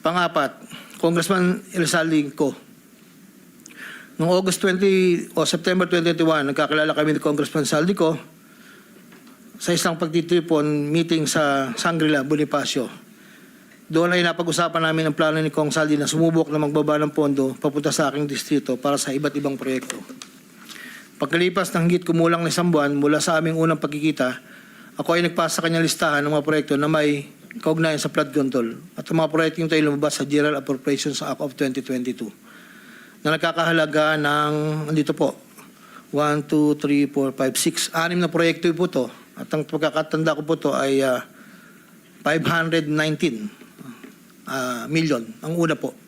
Pangapat, Congressman Elsaldi ko. Noong August 20 o September 2021, nagkakilala kami ni Congressman Saldico sa isang pagtitipon meeting sa Shangri-La, Bonifacio. Doon ay napag-usapan namin ang plano ni Kong Saldi na sumubok na magbaba ng pondo papunta sa aking distrito para sa iba't ibang proyekto. Pagkalipas ng higit kumulang na isang buwan mula sa aming unang pagkikita, ako ay nagpasa sa kanyang listahan ng mga proyekto na may kaugnayan sa flood control at ang mga proyekto ito ay lumabas sa General Appropriations Act of 2022 na nagkakahalaga ng, andito po, 1, 2, 3, 4, 5, 6, 6 na proyekto po ito. At ang pagkakatanda ko po ito ay 519 million, ang una po.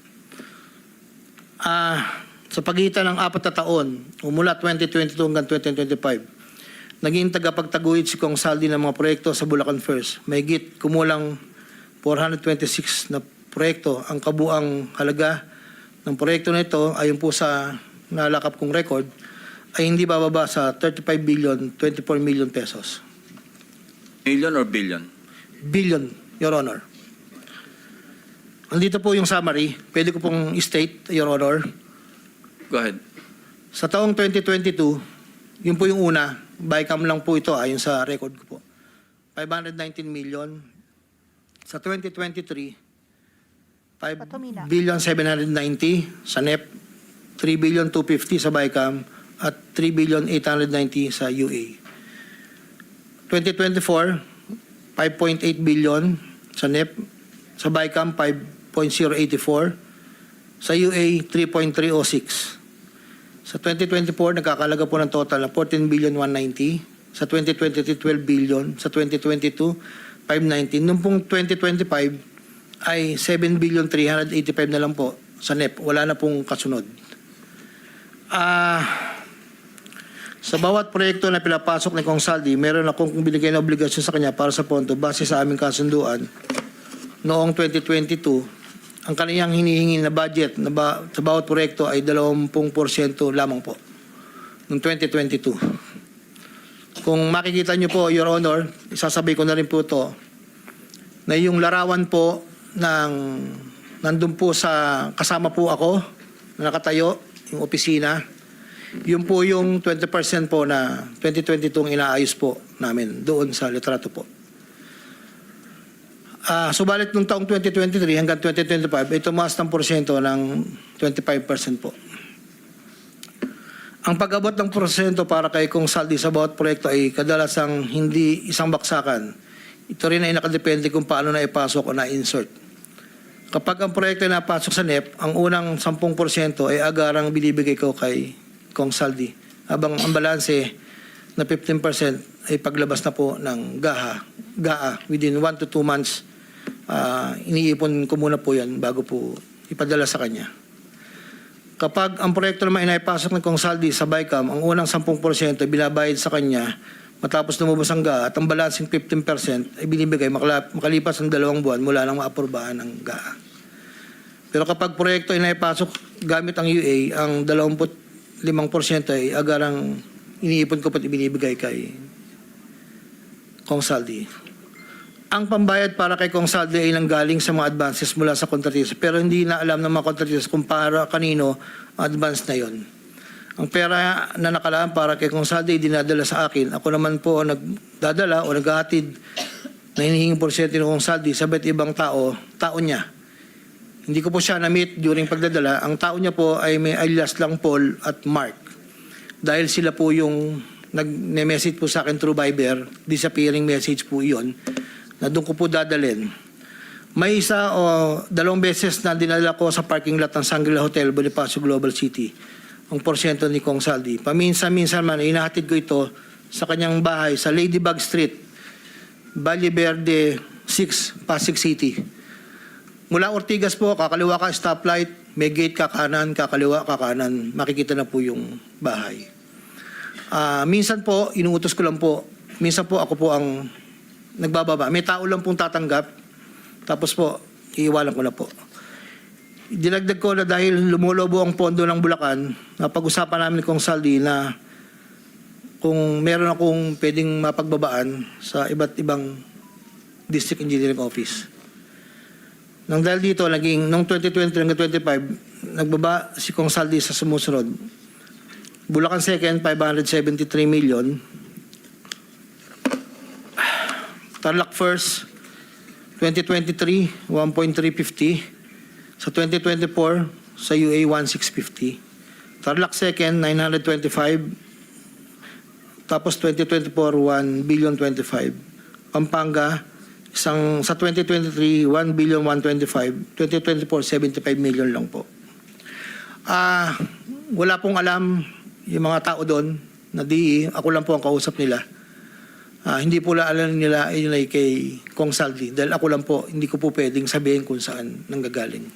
Sa pagitan ng 4 na taon, mula 2022 hanggang 2025, naging tagapagtaguyod si Kong Saldi ng mga proyekto sa Bulacan First. May higit kumulang 426 na proyekto. Ang kabuang halaga ng proyekto na ito, ayon po sa nalakap kong record, ay hindi bababa sa 35 billion, 24 million pesos. Million or billion? Billion, Your Honor. Andito po yung summary. Pwede ko pong state, Your Honor. Go ahead. Sa taong 2022, yun po yung una, bycam lang po ito ayon sa record ko po. 519 million. Sa 2023, 5 billion 790 sa NEP, 3 billion 250 sa BICAM, at 3 billion 890 sa UA. 2024, 5.8 billion sa NEP, sa BICAM 5.084, sa UA 3.306. Sa 2024, nagkakalaga po ng total na 14 billion 190, sa 2023 12 billion, sa 2022 519. Noong pong 2025, ay 7 billion 385 na lang po sa NEP. Wala na pong kasunod. Sa bawat proyekto na pinapasok ni Kong Saldi, meron akong binigay na obligasyon sa kanya para sa pondo base sa aming kasunduan noong 2022. Ang kaniyang hinihingi na budget sa bawat proyekto ay 20% lamang po noong 2022. Kung makikita niyo po, Your Honor, isasabi ko na rin po ito, na yung larawan po nandun po sa kasama po ako na nakatayo yung opisina, yun po yung 20% po na 2022 inaayos po namin doon sa litrato po. Subalit nung taong 2023 hanggang 2025 ay tumaas ng porsyento ng 25% po. Ang pag-abot ng porsyento para kay Kong Saldi sa bawat proyekto ay kadalasang hindi isang baksakan. Ito rin ay nakadepende kung paano na ipasok o na-insert. Kapag ang proyekto ay napasok sa NEP, ang unang 10% ay agarang binibigay ko kay Kong Saldi. Habang ang balanse na 15% ay paglabas na po ng GAA within 1 to 2 months. Iniipon ko muna po yan bago po ipadala sa kanya. Kapag ang proyekto naman ay naipasok ng Kong Saldi sa BICAM, ang unang 10% ay binabayad sa kanya matapos lumabas ang GAA at ang balancing 15% ay binibigay makalipas ng 2 buwan mula nang maaprubahan ng GAA. Pero kapag proyekto ay naipasok gamit ang UA, ang 25% ay agarang iniipon ko pat ibinibigay kay Kong Saldi. Ang pambayad para kay Kong Saldi ay nanggaling sa mga advances mula sa kontratista, pero hindi na alam ng mga kontratista kung para kanino ang advance na yon. Ang pera na nakalaan para kay Kong Saldi dinadala sa akin. Ako naman po nagdadala o naghahatid na hinihinging porsyento ng Kong Saldi sa iba't ibang tao niya. Hindi ko po siya na-meet during pagdadala. Ang tao niya po ay may alias lang Paul at Mark. Dahil sila po yung nag-message po sa akin through Viber, disappearing message po iyon, na doon ko po dadalhin. May isa o 2 beses na dinala ko sa parking lot ng Shangri-La Hotel, Bonifacio Global City, ang porsyento ni Kong Saldi. Paminsan-minsan man, inahatid ko ito sa kanyang bahay sa Ladybug Street, Valle Verde 6, Pasig City. Mula Ortigas po, kakaliwa ka stoplight, may gate ka kanan, kakaliwa ka kanan, makikita na po yung bahay. Minsan po, inuutos ko lang po, minsan po ako po ang nagbababa. May tao lang pong tatanggap, tapos po, iiwalan ko na po. Dinagdag ko na dahil lumulobo ang pondo ng Bulacan, napag-usapan namin kong Saldi na kung meron akong pwedeng mapagbabaan sa iba't ibang district engineering office. Nang dahil dito, nung 2020 hanggang 25, nagbaba si Kong Saldi sa sumusunod. Bulacan Second, 573 million. Tarlac First, 2023, 1.350. Sa 2024, sa UA, 1.650. Tarlac Second, 925. Tapos 2024, 1.025 billion. Pampanga, sa 2023, 1.125 billion. 2024, 75 million lang po. Wala pong alam yung mga tao doon na DE. Ako lang po ang kausap nila. Hindi po alam nila yun ay kay Kong Saldi. Dahil ako lang po, hindi ko po pwedeng sabihin kung saan nanggagaling.